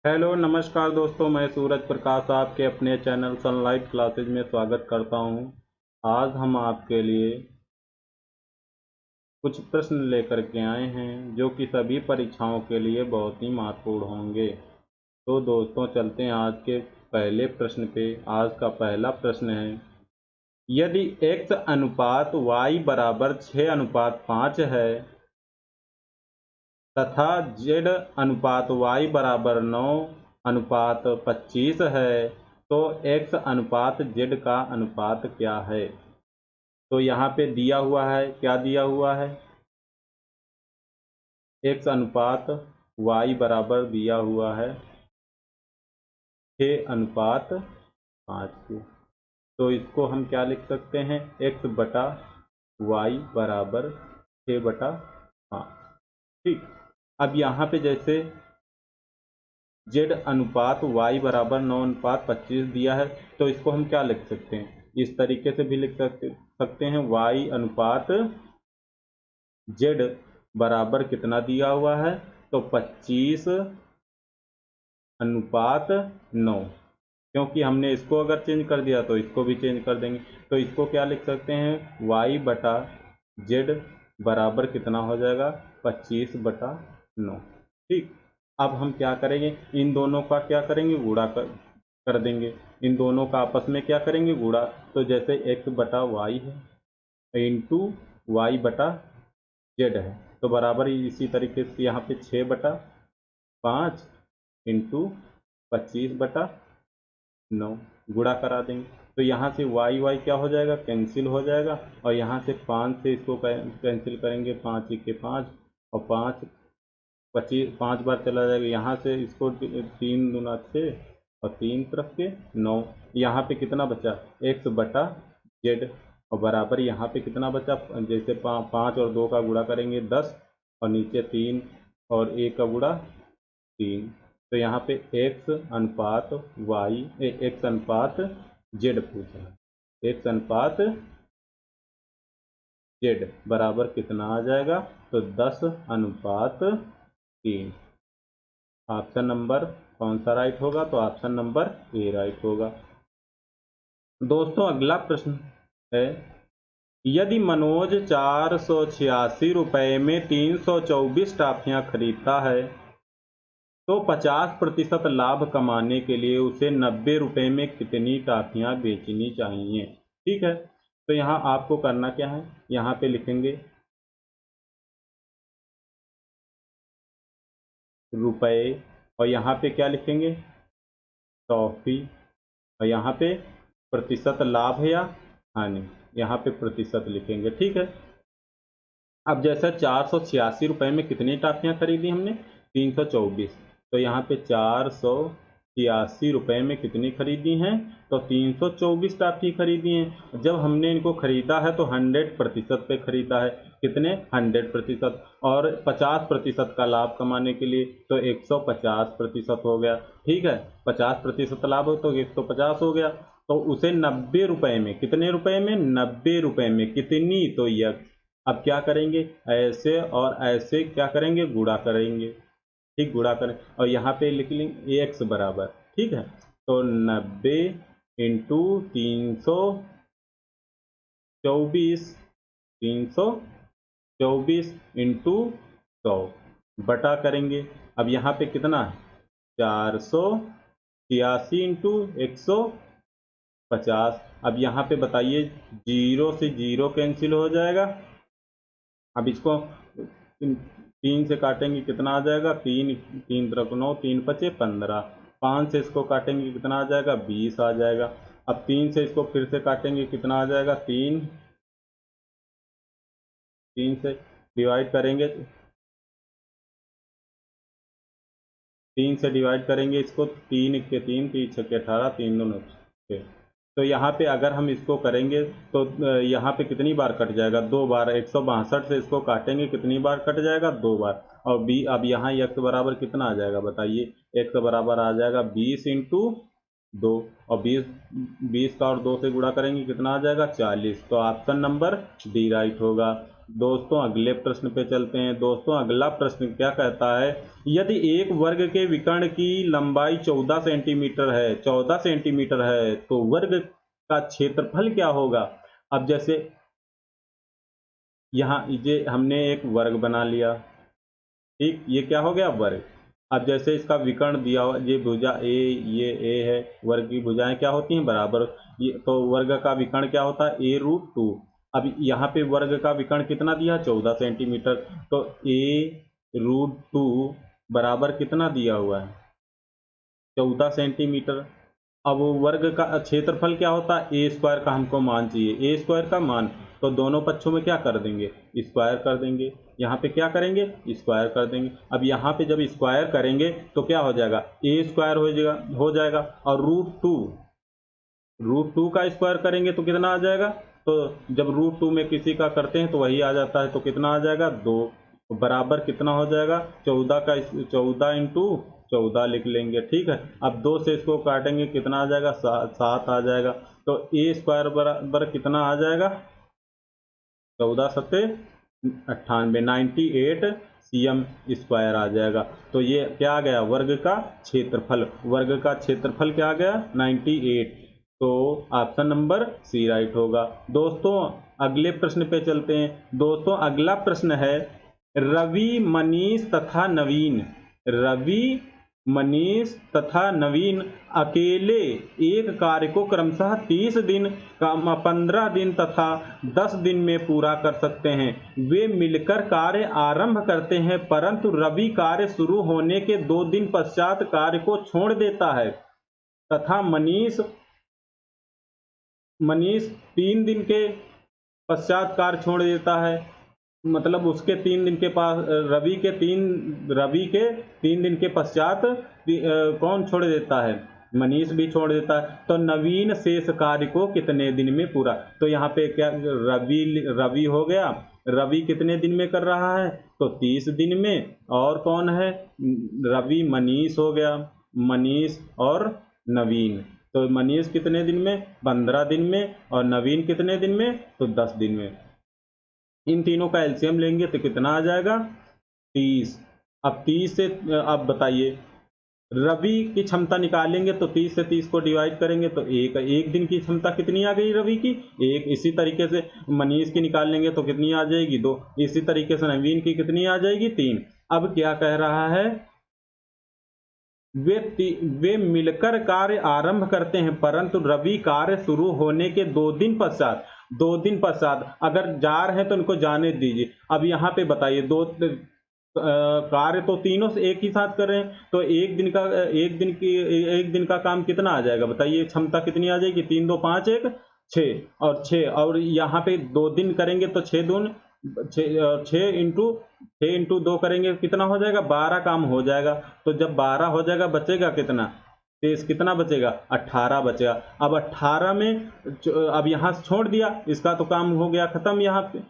Hello नमस्कार दोस्तों, मैं सूरज प्रकाश आपके अपने चैनल सनलाइट क्लासेज में स्वागत करता हूं। आज हम आपके लिए कुछ प्रश्न लेकर के आए हैं जो कि सभी परीक्षाओं के लिए बहुत ही महत्वपूर्ण होंगे। तो दोस्तों चलते हैं आज के पहले प्रश्न पे। आज का पहला प्रश्न है, यदि x अनुपात y बराबर 6:5 है तथा z अनुपात y बराबर 9:25 है तो x अनुपात z का अनुपात क्या है। तो यहाँ पे दिया हुआ है, क्या दिया हुआ है, x अनुपात y बराबर दिया हुआ है 6:5। तो इसको हम क्या लिख सकते हैं, x बटा y बराबर 6/5। ठीक। अब यहाँ पे जैसे z अनुपात y बराबर 9:25 दिया है तो इसको हम क्या लिख सकते हैं, इस तरीके से भी लिख सकते हैं y अनुपात z बराबर कितना दिया हुआ है, तो 25:9। क्योंकि हमने इसको अगर चेंज कर दिया तो इसको भी चेंज कर देंगे, तो इसको क्या लिख सकते हैं, y बटा z बराबर कितना हो जाएगा, 25/9। ठीक। अब हम क्या करेंगे, इन दोनों का क्या करेंगे, गुणा कर देंगे। इन दोनों का आपस में क्या करेंगे, गुणा। तो जैसे x बटा y है इंटू y बटा z है, तो बराबर इसी तरीके से यहाँ पे 6/5 इंटू 25/9 गुणा करा देंगे। तो यहाँ से y क्या हो जाएगा, कैंसिल हो जाएगा, और यहाँ से 5 से इसको कैंसिल करेंगे, 5 के 5 और 5 बार चला जाएगा। यहाँ से इसको 3 दूना 6 और 3 तरफ के 9। यहाँ पे कितना बचा, x बटा z, और बराबर यहाँ पे कितना बचा, जैसे 5 और 2 का गुणा करेंगे 10, और नीचे 3 और 1 का गुणा 3। तो यहाँ पे x अनुपात z पूछा है, x अनुपात z बराबर कितना आ जाएगा, तो 10:3। ऑप्शन नंबर कौन सा राइट होगा, तो ऑप्शन नंबर ए राइट होगा। दोस्तों अगला प्रश्न है, यदि मनोज 486 रुपये में 324 टॉफियां खरीदता है तो 50% लाभ कमाने के लिए उसे 90 रुपये में कितनी टॉफियां बेचनी चाहिए। ठीक है, तो यहाँ आपको करना क्या है, यहाँ पे लिखेंगे रुपए, और यहाँ पे क्या लिखेंगे, टॉफी, और यहाँ पे प्रतिशत लाभ या हानि, यहाँ पे प्रतिशत लिखेंगे। ठीक है। अब जैसे 486 रुपये में कितनी टॉफियाँ खरीदी हमने, 324। तो यहाँ पे 486 रुपये में कितनी खरीदी हैं, तो 324 टॉफी खरीदी हैं। जब हमने इनको खरीदा है तो 100% पे खरीदा है, कितने, 100%, और 50% का लाभ कमाने के लिए तो 150% हो गया। ठीक है, 50% लाभ हो तो 150 हो गया। तो उसे 90 रुपये में, कितने रुपए में, 90 रुपये में कितनी, तो यह अब क्या करेंगे, ऐसे और ऐसे क्या करेंगे, गुणा करेंगे। ठीक, गुणा करें, और यहाँ पे लिख लेंगे एक्स बराबर, ठीक है, तो 90 इंटू 324, 324 इंटू 100 बटा करेंगे। अब यहाँ पे कितना है, 486 इंटू 150। अब यहाँ पे बताइए, 0 से 0 कैंसिल हो जाएगा। अब इसको 3 से काटेंगे कितना आ जाएगा, 3 3 तरफ 9, 3 पचे 15। 5 से इसको काटेंगे कितना आ जाएगा, 20 आ जाएगा। अब 3 से इसको फिर से काटेंगे कितना आ जाएगा, 3 से डिवाइड करेंगे, 3 से डिवाइड करेंगे इसको, 3 के 3, 3 छक्के 18, 3 दूनी 6। तो यहाँ पे अगर हम इसको करेंगे तो यहाँ पे कितनी बार कट जाएगा, 2 बार। 162 से इसको काटेंगे कितनी बार कट जाएगा, 2 बार। और अब यहाँ x बराबर कितना आ जाएगा, बताइए, x बराबर आ जाएगा 20 इंटू 2, और 20 का और 2 से गुणा करेंगे कितना आ जाएगा, 40। तो ऑप्शन नंबर डी राइट होगा। दोस्तों अगले प्रश्न पे चलते हैं। दोस्तों अगला प्रश्न क्या कहता है, यदि एक वर्ग के विकर्ण की लंबाई 14 सेंटीमीटर है, 14 सेंटीमीटर है, तो वर्ग का क्षेत्रफल क्या होगा। अब जैसे यहाँ ये हमने एक वर्ग बना लिया, ठीक, ये क्या हो गया वर्ग। अब जैसे इसका विकर्ण दिया हुआ, ये भुजा ए, ये ए है, वर्ग की भुजाएं क्या होती हैं बराबर, ये तो वर्ग का विकर्ण क्या होता है a√2। अब यहाँ पे वर्ग का विकर्ण कितना दिया 14 सेंटीमीटर, तो a√2 बराबर कितना दिया हुआ है 14 सेंटीमीटर। अब वर्ग का क्षेत्रफल क्या होता है ए स्क्वायर का हमको मान चाहिए, ए स्क्वायर का मान, तो दोनों पक्षों में क्या कर देंगे स्क्वायर कर देंगे, यहाँ पे क्या करेंगे स्क्वायर कर देंगे। अब यहाँ पे जब स्क्वायर करेंगे तो क्या हो जाएगा ए स्क्वायर हो जाएगा और √2 का स्क्वायर करेंगे तो कितना आ जाएगा, तो जब √2 में किसी का करते हैं तो वही आ जाता है, तो कितना आ जाएगा 2, बराबर कितना हो जाएगा 14 इंटू 14 लिख लेंगे, ठीक है। अब 2 से इसको काटेंगे कितना आ जाएगा 7 आ जाएगा, तो ए स्क्वायर बराबर कितना आ जाएगा 14 सत्ते 98, 98 cm स्क्वायर आ जाएगा। तो ये क्या आ गया वर्ग का क्षेत्रफल, वर्ग का क्षेत्रफल क्या आ गया 98, तो ऑप्शन नंबर सी राइट होगा। दोस्तों अगले प्रश्न पे चलते हैं। दोस्तों अगला प्रश्न है, रवि मनीष तथा नवीन, रवि मनीष तथा नवीन अकेले एक कार्य को क्रमशः 30 दिन, 15 दिन तथा 10 दिन में पूरा कर सकते हैं। वे मिलकर कार्य आरंभ करते हैं, परंतु रवि कार्य शुरू होने के 2 दिन पश्चात कार्य को छोड़ देता है तथा मनीष 3 दिन के पश्चात कार्य छोड़ देता है। मतलब उसके 3 दिन के पास रवि के 3 दिन के पश्चात कौन छोड़ देता है मनीष भी छोड़ देता है। तो नवीन शेष कार्य को कितने दिन में पूरा, तो यहाँ पे क्या रवि हो गया, रवि कितने दिन में कर रहा है तो 30 दिन में, और कौन है रवि मनीष हो गया, मनीष और नवीन, तो मनीष कितने दिन में 15 दिन में, और नवीन कितने दिन में तो 10 दिन में। इन तीनों का एलसीएम लेंगे तो कितना आ जाएगा 30। अब 30 से अब बताइए रवि की क्षमता निकालेंगे तो 30 से 30 को डिवाइड करेंगे तो एक दिन की क्षमता कितनी आ गई रवि की 1। इसी तरीके से मनीष की निकाल लेंगे तो कितनी आ जाएगी 2। इसी तरीके से नवीन की कितनी आ जाएगी 3। अब क्या कह रहा है, वे मिलकर कार्य आरंभ करते हैं, परंतु रवि कार्य शुरू होने के 2 दिन पश्चात अगर जा रहे हैं तो इनको जाने दीजिए। अब यहाँ पे बताइए कार्य तो तीनों से एक ही साथ कर रहे हैं, तो एक दिन का काम कितना आ जाएगा बताइए, क्षमता कितनी आ जाएगी 3 2 5 1 6 और 6, और यहाँ पे 2 दिन करेंगे तो 6 इंटू 2 करेंगे कितना हो जाएगा 12 काम हो जाएगा। तो जब 12 हो जाएगा बचेगा कितना, शेष कितना बचेगा 18 बचेगा। अब 18 में अब यहाँ छोड़ दिया, इसका तो काम हो गया खत्म। यहाँ पे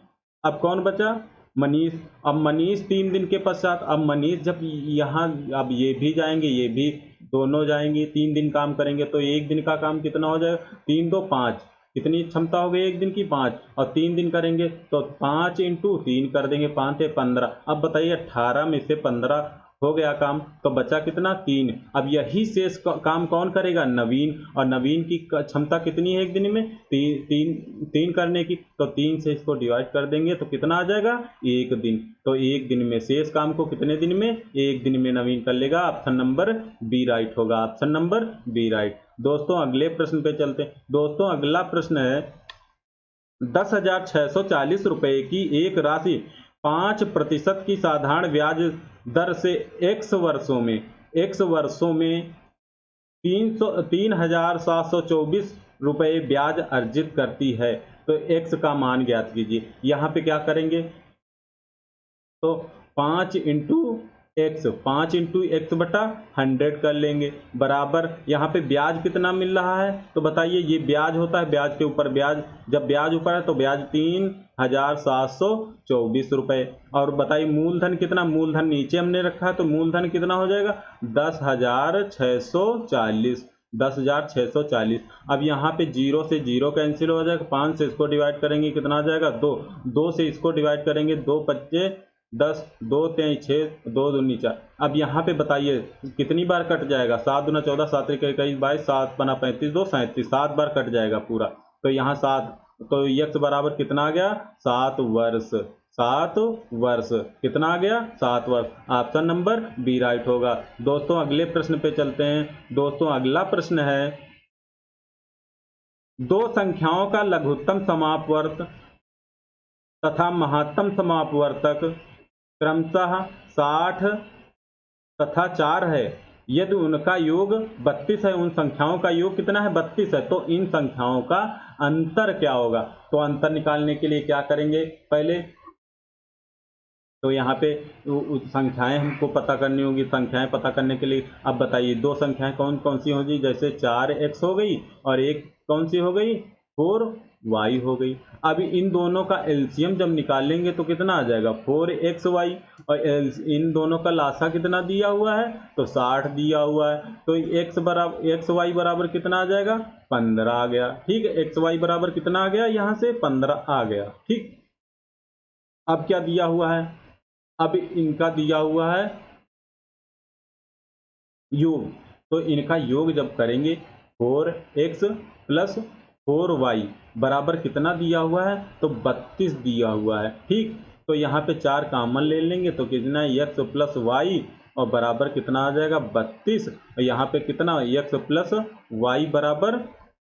अब कौन बचा मनीष। अब मनीष 3 दिन के पश्चात, अब मनीष जब यहाँ अब ये भी जाएंगे ये भी दोनों जाएंगे 3 दिन काम करेंगे तो एक दिन का काम कितना हो जाएगा 3 2 5, कितनी क्षमता हो गई एक दिन की 5, और 3 दिन करेंगे तो 5 इंटू 3 कर देंगे 5 से 15। अब बताइए 18 में से 15 हो गया काम तो बचा कितना 3। अब यही शेष काम कौन करेगा नवीन, और नवीन की क्षमता कितनी है एक दिन में 3 करने की, तो 3 से इसको डिवाइड कर देंगे तो कितना आ जाएगा 1 दिन। तो 1 दिन में शेष काम को कितने दिन में 1 दिन में नवीन कर लेगा। ऑप्शन नंबर बी राइट होगा, ऑप्शन नंबर बी राइट। दोस्तों अगले प्रश्न पे चलते हैं। दोस्तों अगला प्रश्न है 10,640 रुपए की एक राशि 5% की साधारण ब्याज दर से x वर्षों में 3,724 रुपए ब्याज अर्जित करती है, तो x का मान ज्ञात कीजिए। यहाँ पे क्या करेंगे तो 5 इंटू एक्स बटा 100 कर लेंगे, बराबर यहाँ पे ब्याज कितना मिल रहा है तो बताइए, ये ब्याज होता है ब्याज के ऊपर ब्याज, जब ब्याज ऊपर है तो ब्याज 3,724 रुपए। और बताइए मूलधन कितना, मूलधन नीचे हमने रखा है तो मूलधन कितना हो जाएगा 10,640, 10,640। अब यहाँ पे 0 से 0 कैंसिल हो जाएगा, 5 से इसको डिवाइड करेंगे कितना आ जाएगा 2, 2 से इसको डिवाइड करेंगे 2 पच्चे 10, 2 3 6, 2 दूनी 4। अब यहाँ पे बताइए कितनी बार कट जाएगा, 7 दूना 14, 7 एक 22, 7 बना 35, 2 37, 7 बार कट जाएगा पूरा। तो यहाँ 7, तो x बराबर कितना आ गया 7 वर्ष, 7 वर्ष कितना आ गया 7 वर्ष। ऑप्शन नंबर बी राइट होगा। दोस्तों अगले प्रश्न पे चलते हैं। दोस्तों अगला प्रश्न है, दो संख्याओं का लघुत्तम समापवर्त तथा महत्तम समापवर्तक क्रमशः 60 तथा 4 है। यदि उनका योग 32 है, उन संख्याओं का योग कितना है 32 है, तो इन संख्याओं का अंतर क्या होगा। तो अंतर निकालने के लिए क्या करेंगे, पहले तो यहाँ पे संख्याएं हमको पता करनी होगी। संख्याएं पता करने के लिए अब बताइए दो संख्याएं कौन कौन सी होगी, जैसे 4x हो गई और एक कौन सी हो गई 4y हो गई। अब इन दोनों का एलसीएम जब निकालेंगे तो कितना आ जाएगा 4xy, और इन दोनों का लासा कितना दिया हुआ है तो 60 दिया हुआ है। तो xy बराबर कितना आ जाएगा 15 आ गया। ठीक है, xy बराबर कितना आ गया, यहाँ से 15 आ गया। ठीक, अब क्या दिया हुआ है, अब इनका दिया हुआ है योग, तो इनका योग जब करेंगे 4x प्लस 4y बराबर कितना दिया हुआ है तो 32 दिया हुआ है। ठीक, तो यहाँ पे 4 कामन ले लेंगे तो कितना x प्लस y और बराबर कितना आ जाएगा 32, और यहाँ पे कितना x प्लस y बराबर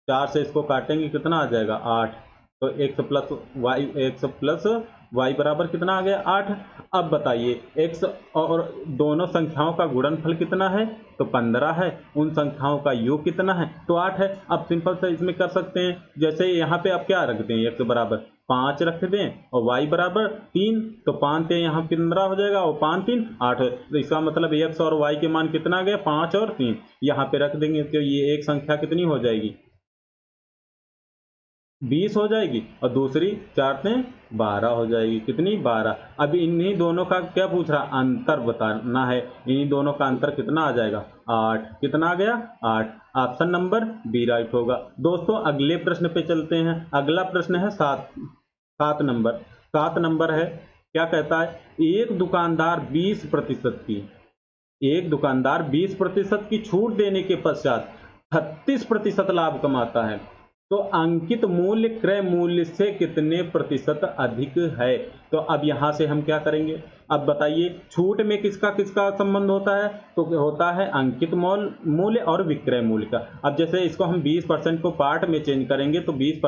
4 से इसको काटेंगे कितना आ जाएगा 8, तो x प्लस y बराबर कितना आ गया 8। अब बताइए x और दोनों संख्याओं का गुणनफल कितना है तो 15 है, उन संख्याओं का योग कितना है तो 8 है। अब सिंपल से इसमें कर सकते हैं, जैसे यहाँ पे अब क्या रख दें x बराबर 5 रख दें और y बराबर 3, तो 5 से यहाँ 15 हो जाएगा और 5 3 8, तो इसका मतलब x और y के मान कितना आ गया 5 और 3, यहाँ पे रख देंगे तो ये एक संख्या कितनी हो जाएगी 20 हो जाएगी और दूसरी 4 से 12 हो जाएगी, कितनी 12। अब इन्हीं दोनों का क्या पूछ रहा, अंतर बताना है, इन्हीं दोनों का अंतर कितना आ जाएगा 8, कितना आ गया 8। ऑप्शन नंबर बी राइट होगा। दोस्तों अगले प्रश्न पे चलते हैं। अगला प्रश्न है 7 नंबर। 7 नंबर है, क्या कहता है, एक दुकानदार 20% की छूट देने के पश्चात 36% लाभ कमाता है, तो अंकित मूल्य क्रय मूल्य से कितने प्रतिशत अधिक है। तो अब यहां से हम क्या करेंगे, अब बताइए छूट में किसका किसका संबंध होता है तो होता है अंकित मूल्य और विक्रय मूल्य का। अब जैसे इसको हम 20% को पार्ट में चेंज करेंगे तो 20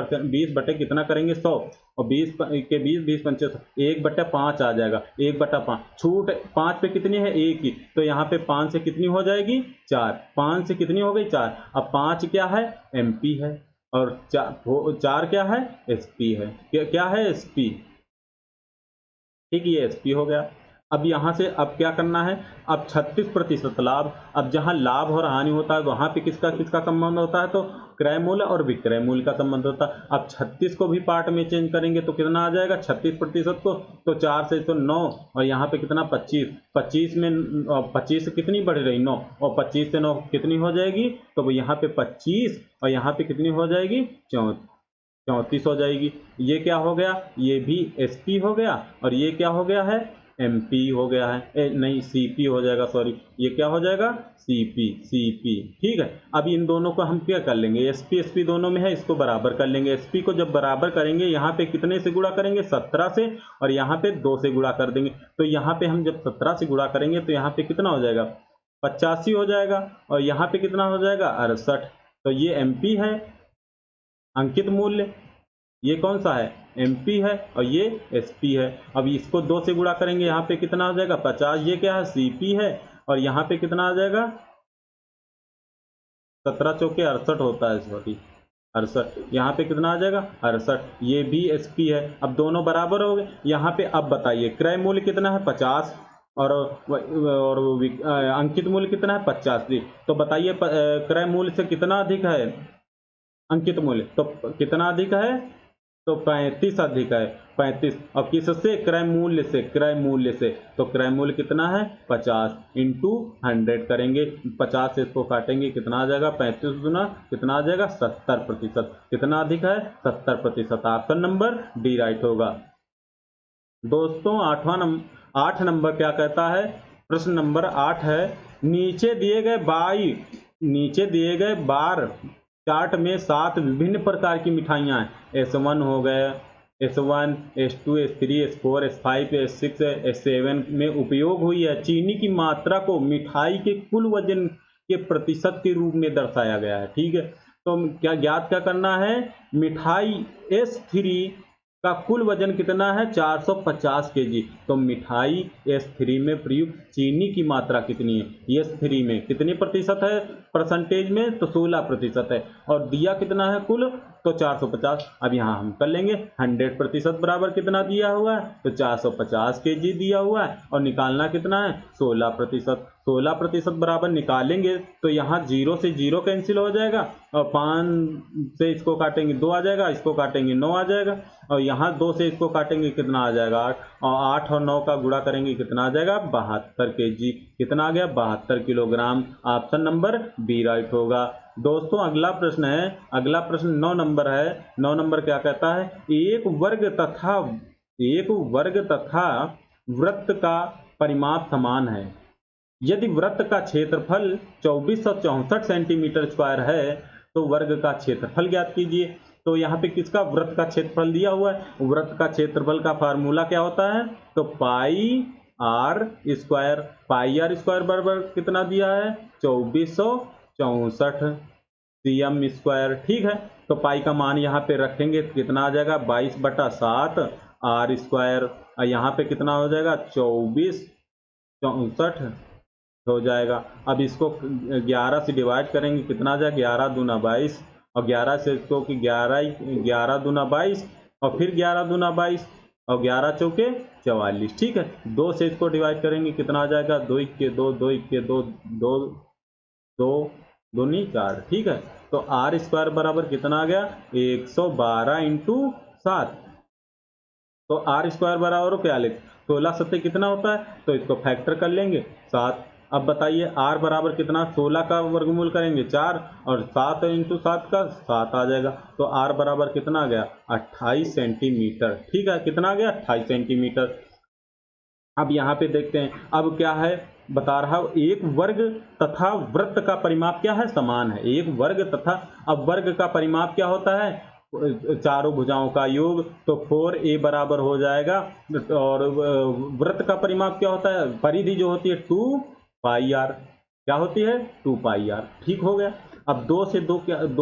बटे कितना करेंगे 100, और 20 के 20 पंचे 1/5 आ जाएगा, 1/5 छूट 5 पे कितनी है 1 की, तो यहाँ पे 5 से कितनी हो जाएगी 4, 5 से कितनी हो गई 4। अब 5 क्या है एमपी है और 4 क्या है एसपी है, क्या है एसपी। ठीक, ये एसपी हो गया। अब यहां से अब क्या करना है, अब 36% लाभ, अब जहां लाभ और हानि होता है वहां पे किसका किसका संबंध होता है तो क्रय मूल्य और विक्रय मूल्य का संबंध होता है। अब 36 को भी पार्ट में चेंज करेंगे तो कितना आ जाएगा 36% को, तो 4 से तो 9 और यहाँ पे कितना 25 में 25 से कितनी बढ़ रही 9, और 25 से 9 कितनी हो जाएगी तो यहाँ पे 25 और यहाँ पे कितनी हो जाएगी 34 हो जाएगी। ये क्या हो गया, ये भी एसपी हो गया और ये क्या हो गया है एमपी हो गया है, नहीं सीपी हो जाएगा, सॉरी ये क्या हो जाएगा सीपी। ठीक है, अब इन दोनों को हम क्या कर लेंगे, एसपी दोनों में है, इसको बराबर कर लेंगे। एसपी को जब बराबर करेंगे यहाँ पे कितने से गुणा करेंगे 17 से, और यहाँ पे 2 से गुणा कर देंगे। तो यहाँ पे हम जब 17 से गुणा करेंगे तो यहाँ पे कितना हो जाएगा 85 हो जाएगा, और यहाँ पे कितना हो जाएगा 68। तो ये एमपी है अंकित मूल्य, ये कौन सा है एमपी है और ये एसपी है। अब इसको 2 से गुणा करेंगे, यहाँ पे कितना आ जाएगा 50, ये क्या है सीपी है, और यहाँ पे कितना आ जाएगा 17 चौके 68 होता है, सॉरी 68, यहाँ पे कितना आ जाएगा 68, ये भी एसपी है। अब दोनों बराबर हो गए। यहाँ पे अब बताइए क्रय मूल्य कितना है 50 और अंकित मूल्य कितना है 85, तो बताइए क्रय मूल्य से कितना अधिक है अंकित मूल्य, तो कितना अधिक है तो 35 अधिक है 35, और किससे? क्रय मूल्य से, क्रय मूल्य से। तो क्रय मूल्य कितना है? 50 इंटू 100 करेंगे, 50 से इसको काटेंगे, कितना आ जाएगा? 35 गुना कितना आ जाएगा? 70%। कितना अधिक है? 70%। ऑप्शन नंबर डी राइट होगा। दोस्तों 8 नंबर क्या कहता है? प्रश्न नंबर 8 है, नीचे दिए गए बार चार्ट में 7 विभिन्न प्रकार की मिठाइयाँ हैं। S1 हो गए, S1, S2, S3, S4, S5, S6, S7 में उपयोग हुई है चीनी की मात्रा को मिठाई के कुल वजन के प्रतिशत के रूप में दर्शाया गया है। ठीक है, तो क्या करना है? मिठाई S3 का कुल वजन कितना है? 450 kg। तो मिठाई S3 में प्रयुक्त चीनी की मात्रा कितनी है? S3 में कितनी प्रतिशत है परसेंटेज में? तो 16% है, और दिया कितना है कुल? तो 450। अब यहाँ हम कर लेंगे 100% बराबर कितना दिया हुआ है? तो 450 kg दिया हुआ है, और निकालना कितना है? 16%। 16% बराबर निकालेंगे तो यहाँ 0 से 0 कैंसिल हो जाएगा, और 5 से इसको काटेंगे 2 आ जाएगा, इसको काटेंगे 9 आ जाएगा, और यहाँ 2 से इसको काटेंगे कितना आ जाएगा? 8, और 8 और 9 का गुणा करेंगे कितना आ जाएगा? 72 kg। कितना आ गया? 72 kilogram. Option number B right होगा। दोस्तों अगला प्रश्न है, अगला प्रश्न 9 नंबर है। 9 नंबर क्या कहता है? एक वर्ग तथा वृत्त का परिमाप समान है। यदि वृत्त का क्षेत्रफल 2464 सेंटीमीटर स्क्वायर है तो वर्ग का क्षेत्रफल ज्ञात कीजिए। तो यहाँ पे किसका? वृत्त का क्षेत्रफल दिया हुआ है। वृत्त का क्षेत्रफल का फार्मूला क्या होता है? तो pi r square. Pi r square बराबर कितना दिया है? 2464 cm स्क्वायर। ठीक है, तो पाई का मान यहाँ पे रखेंगे, कितना आ जाएगा? 22/7 आर स्क्वायर, और यहाँ पे कितना हो जाएगा? 2464 हो जाएगा। अब इसको 11 से डिवाइड करेंगे, कितना आ जाएगा? 11 दूना 22, और 11 से इसको कि 11 दूना 22, और फिर 11 दूना 22, और 11 चौके 44। ठीक है, 2 से इसको डिवाइड करेंगे, कितना आ जाएगा? 2 इक्के 2, 2 इक्के 2, 2 2 दूनी 4। ठीक है, तो आर स्क्वायर बराबर कितना आ गया? 112 इंटू 7। तो आर स्क्वायर बराबर क्या लिख? 16 सत्ते कितना होता है? तो इसको फैक्टर कर लेंगे 7। अब बताइए आर बराबर कितना? 16 का वर्गमूल करेंगे 4, और 7 इंटू 7 का 7 आ जाएगा। तो आर बराबर कितना आ गया? 28 सेंटीमीटर। ठीक है, कितना आ गया? 28 सेंटीमीटर। अब यहाँ पे देखते हैं, अब क्या है बता रहा हूँ, एक वर्ग तथा वृत्त का परिमाप क्या है? समान है। एक वर्ग तथा, अब वर्ग का परिमाप क्या होता है? चारों भुजाओं का योग। तो 4a बराबर हो जाएगा, और वृत्त का परिमाप क्या होता है? परिधि जो होती है 2 पाई आर। क्या होती है? 2 पाई आर। ठीक हो गया। अब 2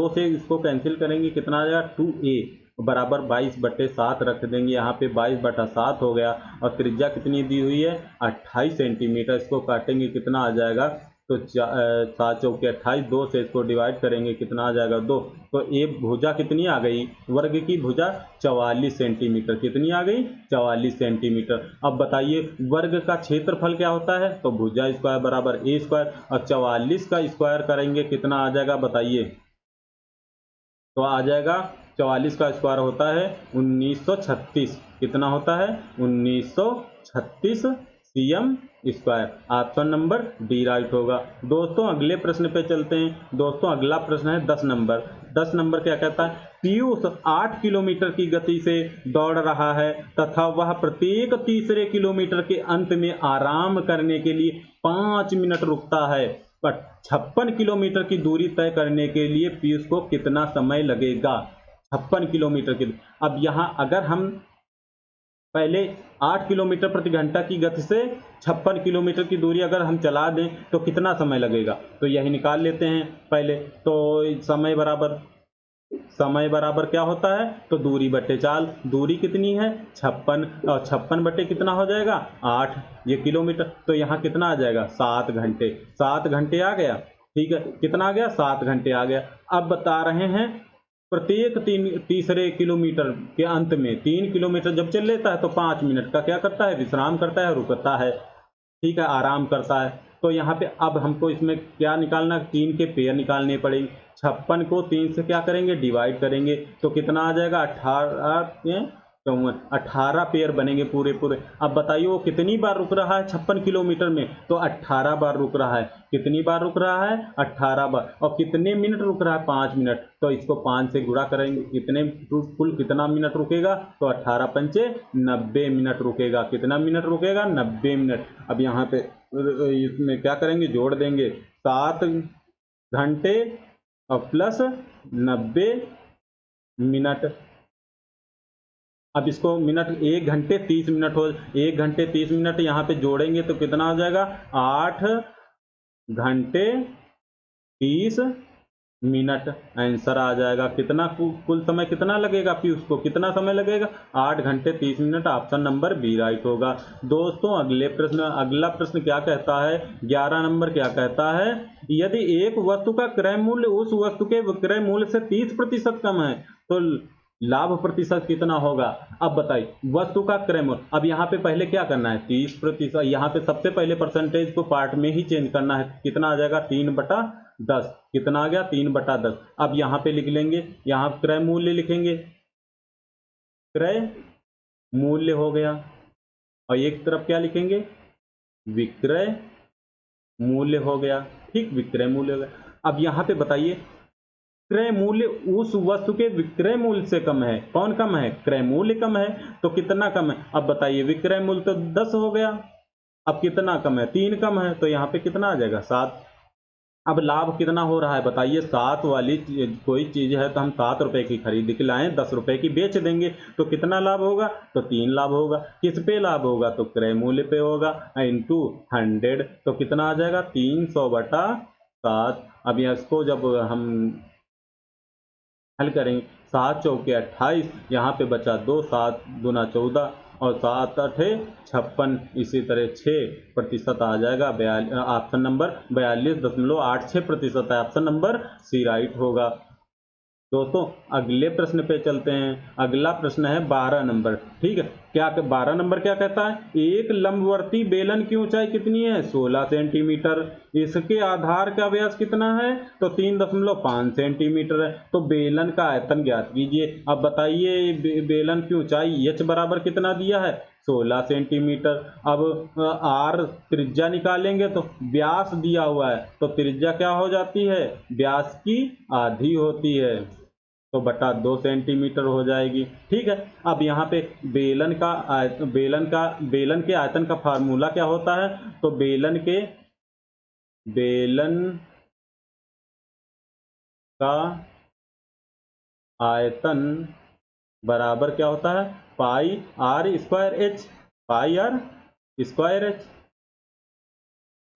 से इसको कैंसिल करेंगे, कितना आ जाएगा? 2a बराबर 22/7 रख देंगे, यहाँ पे 22/7 हो गया, और त्रिज्या कितनी दी हुई है? 28 सेंटीमीटर। इसको काटेंगे, कितना आ जाएगा? तो 7 चौके 28, 2 से इसको डिवाइड करेंगे, कितना आ जाएगा? 2। तो ये भुजा कितनी आ गई? वर्ग की भुजा 44 सेंटीमीटर। कितनी आ गई? 44 सेंटीमीटर। अब बताइए वर्ग का क्षेत्रफल क्या होता है? तो भुजा स्क्वायर बराबर ए स्क्वायर, और 44 का स्क्वायर करेंगे, कितना आ जाएगा बताइए? तो आ जाएगा 44 का स्क्वायर होता है 1936। कितना होता है? 1936 cm square. Option number D right होगा। दोस्तों अगले प्रश्न पे चलते हैं। दोस्तों अगला प्रश्न है 10 नंबर। 10 नंबर क्या कहता है? पीयूष 8 किलोमीटर की गति से दौड़ रहा है तथा वह प्रत्येक तीसरे किलोमीटर के अंत में आराम करने के लिए 5 मिनट रुकता है, पर 56 किलोमीटर की दूरी तय करने के लिए पीयूष को कितना समय लगेगा? 56 किलोमीटर की। अब यहाँ अगर हम पहले 8 किलोमीटर प्रति घंटा की गति से 56 किलोमीटर की दूरी अगर हम चला दें तो कितना समय लगेगा? तो यही निकाल लेते हैं पहले। तो समय बराबर क्या होता है? तो दूरी बटे चाल। दूरी कितनी है? 56, और 56 बटे कितना हो जाएगा? 8, ये किलोमीटर। तो यहाँ कितना आ जाएगा? 7 घंटे। 7 घंटे आ गया। ठीक है, कितना आ गया? 7 घंटे आ गया। अब बता रहे हैं प्रत्येक तीसरे किलोमीटर के अंत में 3 किलोमीटर जब चल लेता है तो 5 मिनट का क्या करता है? विश्राम करता है, रुकता है। ठीक है, आराम करता है। तो यहाँ पे अब हमको इसमें क्या निकालना, 3 के पेयर निकालने पड़ेंगे। 56 को 3 से क्या करेंगे, डिवाइड करेंगे, तो कितना आ जाएगा, 18 पेयर बनेंगे पूरे पूरे। अब बताइए वो कितनी बार रुक रहा है 56 किलोमीटर में, तो 18 बार रुक रहा है। कितनी बार रुक रहा है, 18 बार। और कितने मिनट रुक रहा है, 5 मिनट। तो इसको 5 से गुणा करेंगे, कितने कुल कितना मिनट रुकेगा, तो 18 पंचे 90 मिनट रुकेगा। कितना मिनट रुकेगा, 90 मिनट। अब यहाँ पे इसमें क्या करेंगे, जोड़ देंगे, 7 घंटे और प्लस 90 मिनट। अब इसको मिनट, 1 घंटे 30 मिनट हो, 1 घंटे 30 मिनट यहाँ पे जोड़ेंगे तो कितना हो जाएगा, 8 घंटे 30 मिनट आंसर आ जाएगा। कितना कुल समय कितना लगेगा, फिर उसको कितना समय लगेगा, 8 घंटे 30 minute. Option number B right होगा। दोस्तों अगला प्रश्न क्या कहता है, 11 नंबर क्या कहता है, यदि एक वस्तु का क्रय मूल्य उस वस्तु के विक्रय मूल्य से 30% कम है तो लाभ प्रतिशत कितना होगा। अब बताइए वस्तु का क्रय मूल्य, अब यहाँ पे पहले क्या करना है, 30%। यहाँ पे सबसे पहले परसेंटेज को पार्ट में ही चेंज करना है। कितना आ जाएगा, 3/10। कितना आ गया, 3/10। अब यहाँ पे लिख लेंगे, यहाँ क्रय मूल्य लिखेंगे, क्रय मूल्य हो गया, और एक तरफ क्या लिखेंगे, विक्रय मूल्य हो गया। ठीक, विक्रय मूल्य हो गया। अब यहाँ पे बताइए क्रय मूल्य उस वस्तु के विक्रय मूल्य से कम है। कौन कम है, क्रय मूल्य कम है। तो कितना कम है, अब बताइए, विक्रय मूल्य तो 10 हो गया, अब कितना कम है, 3 कम है, तो यहाँ पे कितना आ जाएगा, 7। अब लाभ कितना हो रहा है, बताइए, 7 वाली कोई चीज है तो हम 7 रुपए की खरीद के लाएं, 10 रुपए की बेच देंगे, तो कितना लाभ होगा, तो 3 लाभ होगा। किस पे लाभ होगा, तो क्रय मूल्य पे होगा, इंटू 100, तो कितना आ जाएगा, 300/7। अब इसको जब हम हल करेंगे, 7 चौके 28, यहाँ पे बचा 2, 7 दूना 14 और 7 8 56, इसी तरह 6% आ जाएगा। ऑप्शन नंबर 42.86% है। ऑप्शन नंबर सी राइट होगा। दोस्तों अगले प्रश्न पे चलते हैं। अगला प्रश्न है 12 नंबर। ठीक है, क्या 12 नंबर क्या कहता है, एक लंबवर्ती बेलन की ऊंचाई कितनी है, 16 सेंटीमीटर। इसके आधार का व्यास कितना है, तो 3.5 सेंटीमीटर है। तो बेलन का आयतन ज्ञात कीजिए। अब बताइए बेलन की ऊंचाई h बराबर कितना दिया है, 16 सेंटीमीटर। अब आर त्रिज्या निकालेंगे तो व्यास दिया हुआ है, तो त्रिज्या क्या हो जाती है, व्यास की आधी होती है, तो बटा 2 सेंटीमीटर हो जाएगी। ठीक है, अब यहाँ पे बेलन के आयतन का फार्मूला क्या होता है, तो बेलन का आयतन बराबर क्या होता है, pi r square h, pi r square h.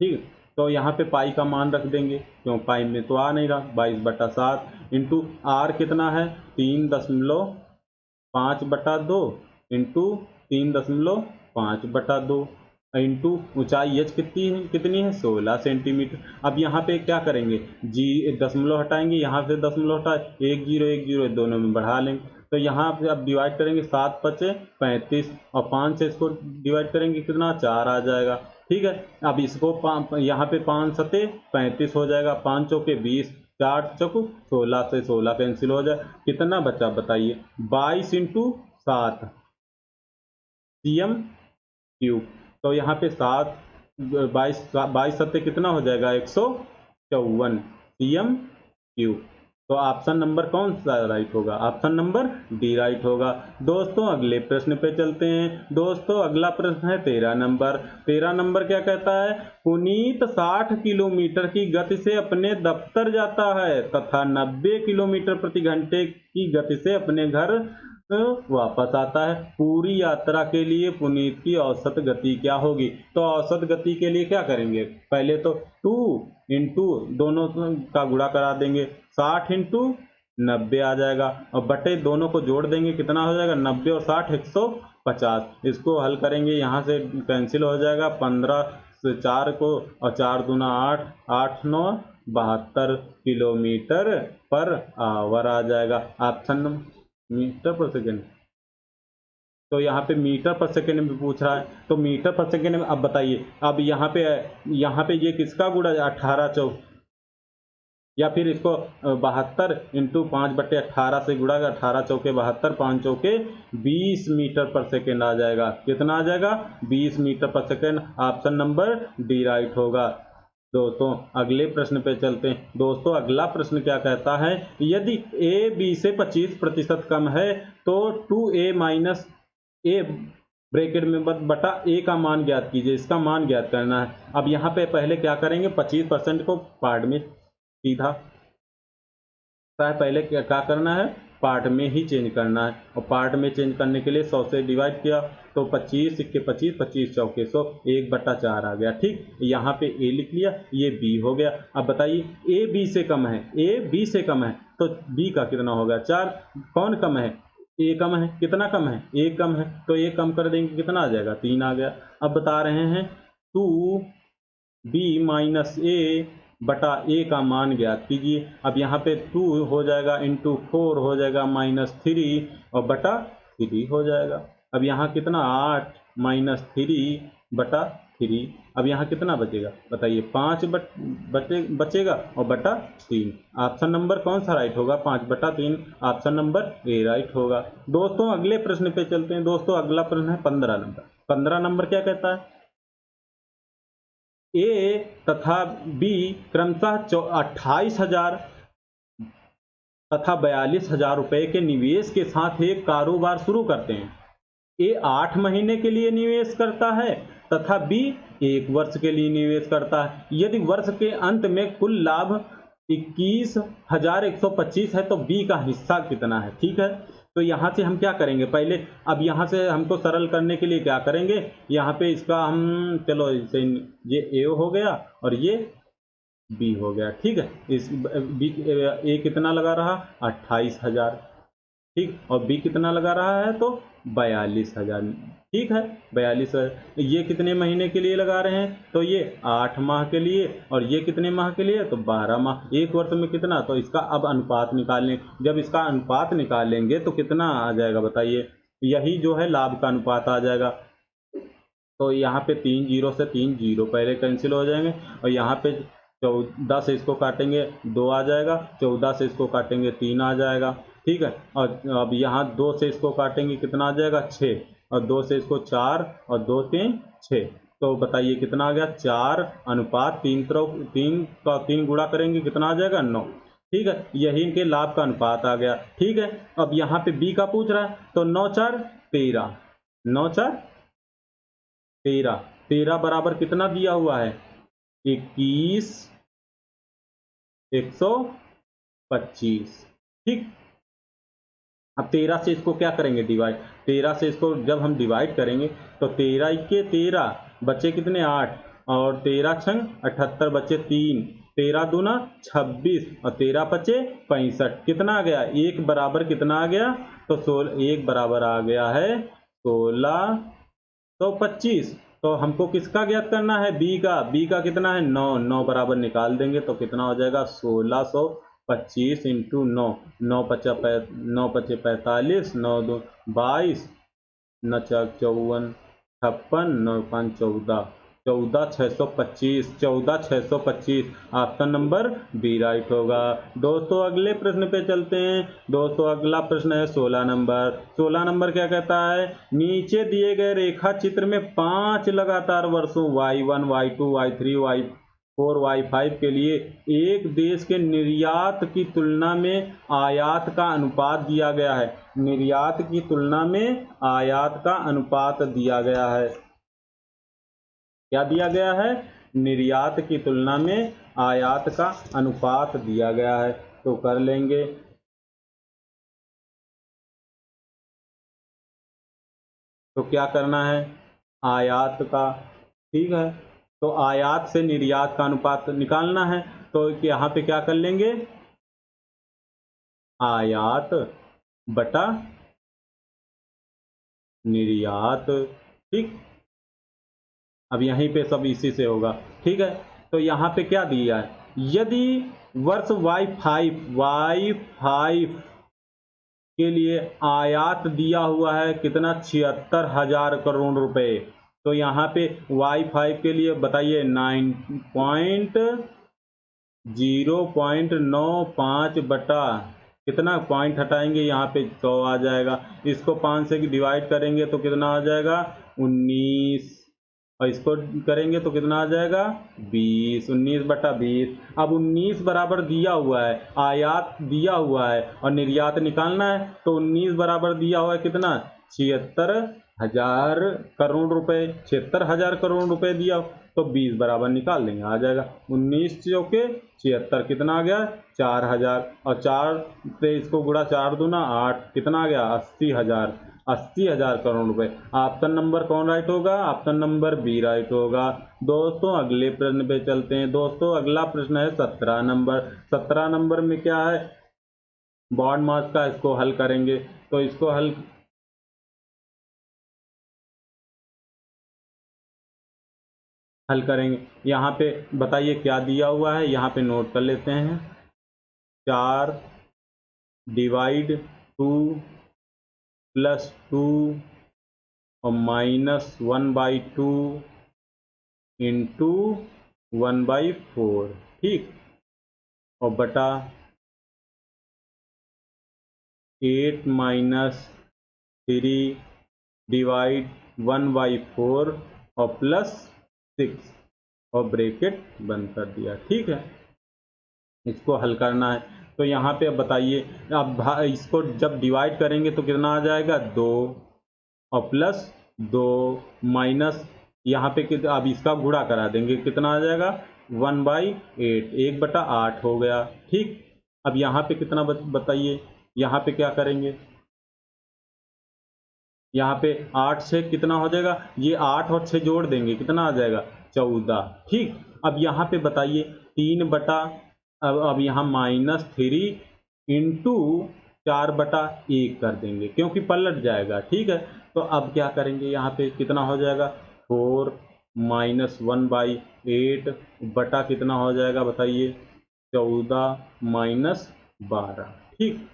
ठीक, तो यहाँ पे पाई का मान रख देंगे, क्यों पाई में तो आ नहीं रहा, 22/7 इंटू आर कितना है, 3.5/2 इंटू 3.5/2 इंटू ऊंचाई एच कितनी है 16 सेंटीमीटर। अब यहाँ पे क्या करेंगे, जी दशमलव हटाएंगे, यहाँ से दशमलव हटा 1 0 1 0 दोनों में बढ़ा लेंगे, तो यहाँ पे अब डिवाइड करेंगे, 7 5 35 और 5 से इसको डिवाइड करेंगे, कितना 4 आ जाएगा। ठीक है, अब इसको यहाँ पे 5 7 35 हो जाएगा, 5 चौके 20, 4 चौको 16 से 16 कैंसिल हो जाए, कितना बचा बताइए, 22 इंटू 7 cm क्यूब। तो यहाँ पे 22 सत्ते कितना हो जाएगा, 154 cm क्यूब। तो ऑप्शन नंबर कौन सा राइट होगा, ऑप्शन नंबर डी राइट होगा। दोस्तों अगले प्रश्न पे चलते हैं। दोस्तों अगला प्रश्न है 13 नंबर। 13 नंबर क्या कहता है, पुनीत 60 किलोमीटर की गति से अपने दफ्तर जाता है तथा 90 किलोमीटर प्रति घंटे की गति से अपने घर वापस आता है। पूरी यात्रा के लिए पुनीत की औसत गति क्या होगी। तो औसत गति के लिए क्या करेंगे, पहले तो 2 इंटू दोनों का गुणा करा देंगे, 60 इंटू 90 आ जाएगा, और बटे दोनों को जोड़ देंगे, कितना हो जाएगा, 90 और 60 150। इसको हल करेंगे, यहाँ से कैंसिल हो जाएगा, 15 से 4 को, और 4 दूना 8, 8 9 72 किलोमीटर पर आवर आ जाएगा। ऑप्शन मीटर पर सेकेंड, तो यहाँ पे मीटर पर सेकेंड में पूछ रहा है, तो मीटर पर सेकेंड में अब बताइए, अब यहाँ पे ये किसका गुणा 18 चौक, या फिर इसको 72 इंटू 5/18 से गुणा, 18 चौके 72, 5 चौके 20 मीटर पर सेकेंड आ जाएगा। कितना आ जाएगा? 20 मीटर पर second. Option number D right होगा। दोस्तों अगले प्रश्न पे चलते हैं। दोस्तों अगला प्रश्न क्या कहता है, यदि ए बी से 25% कम है तो 2a माइनस ए ब्रैकेट में बटा ए का मान ज्ञात कीजिए। इसका मान ज्ञात करना है। अब यहाँ पे पहले क्या करेंगे, 25% को पार्ट में सीधा पहले क्या करना है, पार्ट में ही चेंज करना है, और पार्ट में चेंज करने के लिए 100 से डिवाइड किया तो 25 सिक्के 25, 25 चौके 100, 1/4 आ गया। ठीक, यहाँ पे ए लिख लिया, ये बी हो गया। अब बताइए ए बी से कम है, ए बी से कम है तो बी का कितना हो गया? 4। कौन कम है? ए कम है। कितना कम है? ए कम है, तो ए कम कर देंगे, कितना आ जाएगा? 3 आ गया। अब बता रहे हैं 2b माइनस ए बटा ए का मान ज्ञात कीजिए। अब यहाँ पे 2 हो जाएगा इंटू 4 हो जाएगा माइनस 3 और बटा 3 हो जाएगा। अब यहाँ कितना? 8 माइनस 3 बटा 3। अब यहाँ कितना बचेगा बताइए? 5 बचेगा और बटा 3। ऑप्शन नंबर कौन सा राइट होगा? 5/3। ऑप्शन नंबर ए राइट होगा। दोस्तों अगले प्रश्न पे चलते हैं। दोस्तों अगला प्रश्न है 15 नंबर। 15 नंबर क्या कहता है, ए तथा बी क्रमशः 28,000 तथा 42,000 रुपए के निवेश के साथ एक कारोबार शुरू करते हैं। ए 8 महीने के लिए निवेश करता है तथा बी 1 वर्ष के लिए निवेश करता है। यदि वर्ष के अंत में कुल लाभ 21,125 है तो बी का हिस्सा कितना है? ठीक है, तो यहाँ से हम क्या करेंगे पहले, अब यहाँ से हमको सरल करने के लिए क्या करेंगे, यहाँ पे इसका हम चलो इसे ये ए हो गया और ये बी हो गया। ठीक है, इस बी ए कितना लगा रहा? 28,000। ठीक, और बी कितना लगा रहा है? तो 42,000। ठीक है, 42,000। ये कितने महीने के लिए लगा रहे हैं? तो ये 8 माह के लिए, और ये कितने माह के लिए? तो 12 माह। 1 वर्ष में कितना? तो इसका अब अनुपात निकालें। जब इसका अनुपात निकालेंगे तो कितना आ जाएगा बताइए? यही जो है लाभ का अनुपात आ जाएगा। तो यहाँ पे 3 जीरो से 3 जीरो पहले कैंसिल हो जाएंगे, और यहाँ पे 14 से इसको काटेंगे 2 आ जाएगा, 14 से इसको काटेंगे 3 आ जाएगा। ठीक है, और अब यहाँ 2 से इसको काटेंगे कितना आ जाएगा? 6, और 2 से इसको 4 और 2 3 6। तो बताइए कितना आ गया? 4 अनुपात 3 का 3 गुणा करेंगे कितना आ जाएगा? 9। ठीक है, यही इनके लाभ का अनुपात आ गया। ठीक है, अब यहाँ पे बी का पूछ रहा है, तो 9 4 13, 9 4 13, 13 बराबर कितना दिया हुआ है? 21,125। ठीक, अब 13 से इसको क्या करेंगे? डिवाइड। 13 से इसको जब हम डिवाइड करेंगे तो 13 के 13 बचे कितने? 8, और 13 छंग 78 बचे 3, 13 दूना 26 और 13 बचे 65। कितना आ गया? 1 बराबर कितना आ गया? तो 1 बराबर आ गया है 1625। तो हमको किसका ज्ञात करना है? बी का। बी का कितना है? 9, 9 बराबर निकाल देंगे तो कितना हो जाएगा? 1625 इंटू 9, 9 पचे 45, 9 2 22, 9 4 54, 56, 9 5 14, 14,625, 14,625। ऑप्शन नंबर बी राइट होगा। दोस्तों अगले प्रश्न पे चलते हैं। दोस्तों अगला प्रश्न है 16 नंबर। 16 नंबर क्या कहता है, नीचे दिए गए रेखा चित्र में 5 लगातार वर्षों y1, y2, y3, y4, y5 के लिए एक देश के निर्यात की तुलना में आयात का अनुपात दिया गया है। निर्यात की तुलना में आयात का अनुपात दिया गया है। क्या दिया गया है? निर्यात की तुलना में आयात का अनुपात दिया गया है। तो कर लेंगे। तो क्या करना है? आयात का। ठीक है, तो आयात से निर्यात का अनुपात निकालना है। तो यहाँ पे क्या कर लेंगे? आयात बटा निर्यात। ठीक, अब यहीं पे सब इसी से होगा। ठीक है, तो यहाँ पे क्या दिया है? यदि वर्ष y5 के लिए आयात दिया हुआ है कितना, 76,000 करोड़ रुपए। तो यहाँ पे Y5 के लिए बताइए 0.95 बटा कितना, पॉइंट हटाएंगे यहाँ पे 100 आ जाएगा। इसको 5 से डिवाइड करेंगे तो कितना आ जाएगा 19, और इसको करेंगे तो कितना आ जाएगा 20, 19 बटा 20। अब 19 बराबर दिया हुआ है, आयात दिया हुआ है और निर्यात निकालना है, तो 19 बराबर दिया हुआ है कितना, 76,000 करोड़ रुपए, 76,000 करोड़ रुपए दिया, तो 20 बराबर निकाल देंगे, आ जाएगा 19 चौके 76, कितना आ गया 4,000, और 4 से इसको गुणा 4 दूना 8, कितना आ गया 80,000, 80,000 करोड़ रुपए। ऑप्शन नंबर कौन राइट होगा, ऑप्शन नंबर बी राइट होगा। दोस्तों अगले प्रश्न पे चलते हैं। दोस्तों अगला प्रश्न है 17 नंबर। 17 नंबर में क्या है, बॉन्ड मास का, इसको हल करेंगे। तो इसको हल करेंगे। यहाँ पे बताइए क्या दिया हुआ है, यहाँ पे नोट कर लेते हैं। 4 डिवाइड 2 प्लस 2 और -1/2 इंटू 1/4, ठीक, और बटा 8 - 3 डिवाइड 1/4 और प्लस 6 और ब्रैकेट बंद कर दिया, ठीक है। इसको हल करना है। तो यहाँ पे अब बताइए, अब इसको जब डिवाइड करेंगे तो कितना आ जाएगा 2 और प्लस 2 माइनस यहाँ पे अब इसका गुणा करा देंगे, कितना आ जाएगा 1/8, 1/8 हो गया, ठीक। अब यहाँ पे कितना बताइए, यहाँ पे क्या करेंगे, यहाँ पे 8 से कितना हो जाएगा, ये 8 और 6 जोड़ देंगे, कितना आ जाएगा 14, ठीक। अब यहाँ पे बताइए 3 बटा, अब यहाँ -3 इंटू 4/1 कर देंगे, क्योंकि पलट जाएगा, ठीक है। तो अब क्या करेंगे, यहाँ पे कितना हो जाएगा 4 - 1/8 बटा कितना हो जाएगा बताइए 14 - 12, ठीक।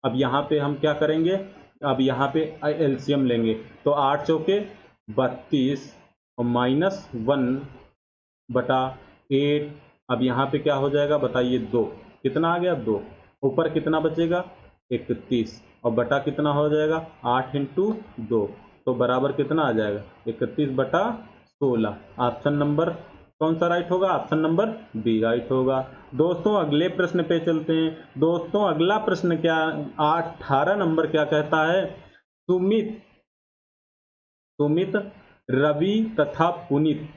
अब यहाँ पे हम क्या करेंगे, अब यहाँ पे एलसीएम लेंगे, तो 8 चौके 32 और -1/8। अब यहाँ पे क्या हो जाएगा बताइए 2, कितना आ गया 2, ऊपर कितना बचेगा 31, और बटा कितना हो जाएगा 8 इंटू 2, तो बराबर कितना आ जाएगा 31/16। ऑप्शन नंबर कौन सा राइट होगा, ऑप्शन नंबर बी राइट होगा। दोस्तों अगले प्रश्न पे चलते हैं। दोस्तों अगला प्रश्न क्या, 18 नंबर क्या कहता है, सुमित, रवि तथा पुनीत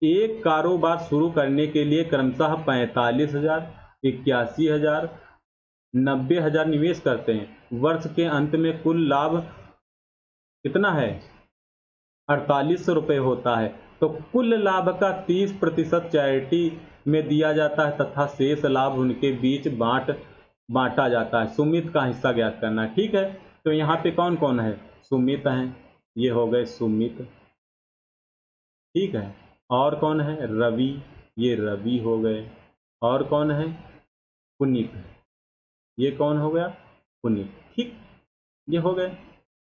एक कारोबार शुरू करने के लिए क्रमशः 45,000, 81,000, 90,000 निवेश करते हैं। वर्ष के अंत में कुल लाभ कितना है 4800 रुपये होता है। तो कुल लाभ का 30% चैरिटी में दिया जाता है तथा शेष लाभ उनके बीच बांटा जाता है। सुमित का हिस्सा ज्ञात करना है, ठीक है। तो यहाँ पे कौन कौन है, सुमित हैं, ये हो गए सुमित, ठीक है। और कौन है रवि, ये रवि हो गए। और कौन है पुनीत, ये कौन हो गया पुनीत, ठीक, ये हो गए।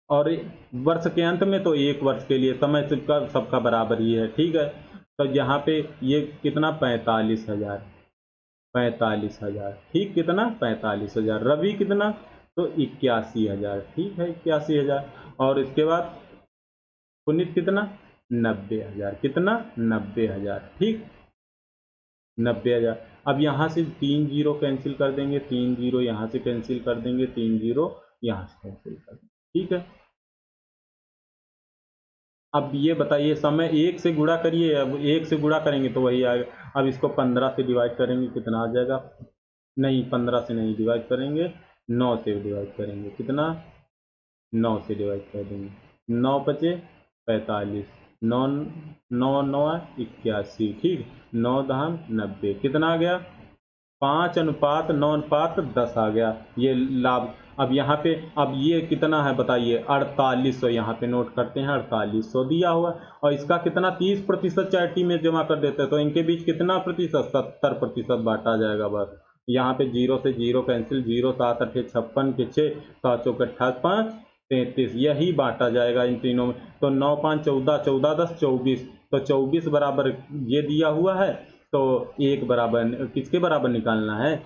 और वर्ष के अंत में तो 1 वर्ष के लिए समय सबका बराबर ही है, ठीक है। तो यहाँ पे ये कितना 45,000, 45,000, ठीक, कितना 45,000। रवि कितना, तो 81,000, ठीक है 81,000। और इसके बाद पुनीत कितना 90,000, कितना 90,000, ठीक 90,000। अब यहाँ से 3 जीरो कैंसिल कर देंगे, 3 जीरो यहाँ से कैंसिल कर देंगे, 3 जीरो यहाँ से कैंसिल कर देंगे, ठीक है। अब ये बताइए, समय 1 से गुणा करिए, अब 1 से गुणा करेंगे तो वही आएगा। अब इसको 15 से डिवाइड करेंगे, कितना आ जाएगा, नहीं 15 से नहीं डिवाइड करेंगे, 9 से डिवाइड करेंगे, कितना 9 से डिवाइड कर देंगे, 9 बचे 45, 9 9 9 81, ठीक, 9 दहम 90, कितना आ गया 5:9:10 आ गया ये लाभ। अब यहाँ पे अब ये कितना है बताइए 4800, यहाँ पे नोट करते हैं 4800 दिया हुआ, और इसका कितना 30% चैरिटी में जमा कर देते हैं, तो इनके बीच कितना प्रतिशत 70% बांटा जाएगा बस। यहाँ पे 0 से 0 कैंसिल, 0 7 8 56 के 6 7 चौक 28 5 33, यही बांटा जाएगा इन तीनों में। तो 9 5 14, 14 10 24, तो 24 बराबर ये दिया हुआ है, तो 1 बराबर किसके बराबर निकालना है?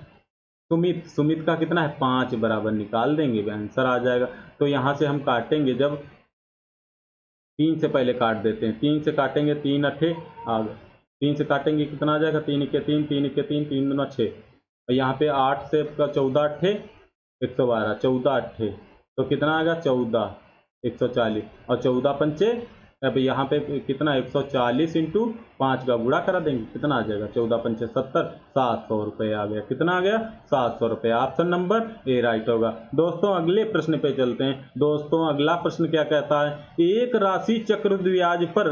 सुमित। सुमित का कितना है? 5 बराबर निकाल देंगे, आंसर आ जाएगा। तो यहाँ से हम काटेंगे, जब 3 से पहले काट देते हैं, 3 से काटेंगे 3 अठे आ गए, 3 से काटेंगे कितना आ जाएगा? 3 के 3, 3 के 3, 3 दूना 6, और यहाँ पे 8 से 14 अट्ठे 112, 14 अट्ठे तो कितना आएगा? 14 140, और 14 पंचे, अब यहाँ पे कितना? 140 इंटू 5 का गुणा करा देंगे, कितना आ जाएगा? 14 पंचे 70, 700 रुपये आ गया। कितना आ गया? 700 रुपये। ऑप्शन नंबर ए राइट होगा। दोस्तों अगले प्रश्न पे चलते हैं। दोस्तों अगला प्रश्न क्या कहता है? एक राशि चक्रवृद्धि ब्याज पर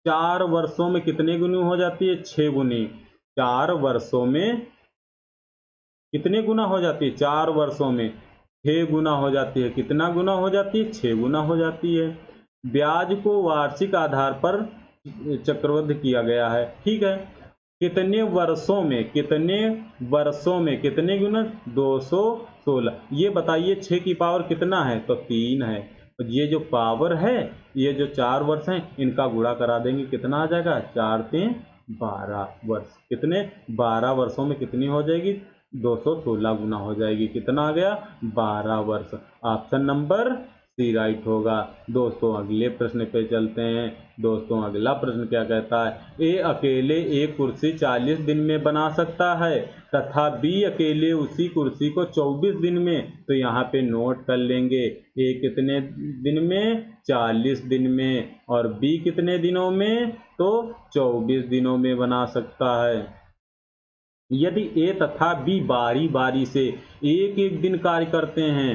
4 वर्षों में कितने गुनी हो जाती है? 6 गुनी। 4 वर्षों में कितने गुना हो जाती है? 4 वर्षों में 6 गुना हो जाती है। कितना गुना हो जाती है? 6 गुना हो जाती है। ब्याज को वार्षिक आधार पर चक्रवृद्धि किया गया है, ठीक है। कितने वर्षों में, कितने वर्षों में कितने गुना? 216। ये बताइए 6 की पावर कितना है? तो 3 है। तो ये जो पावर है, ये जो 4 वर्ष हैं, इनका गुणा करा देंगे, कितना आ जाएगा? 4 3 12 वर्ष। कितने? 12 वर्षों में कितनी हो जाएगी? 216 गुना हो जाएगी। कितना आ गया? 12 वर्ष। ऑप्शन नंबर सी राइट होगा। दोस्तों अगले प्रश्न पे चलते हैं। दोस्तों अगला प्रश्न क्या कहता है? ए अकेले एक कुर्सी 40 दिन में बना सकता है तथा बी अकेले उसी कुर्सी को 24 दिन में। तो यहाँ पे नोट कर लेंगे, ए कितने दिन में? 40 दिन में। और बी कितने दिनों में? तो 24 दिनों में बना सकता है। यदि ए तथा बी बारी बारी से एक एक दिन कार्य करते हैं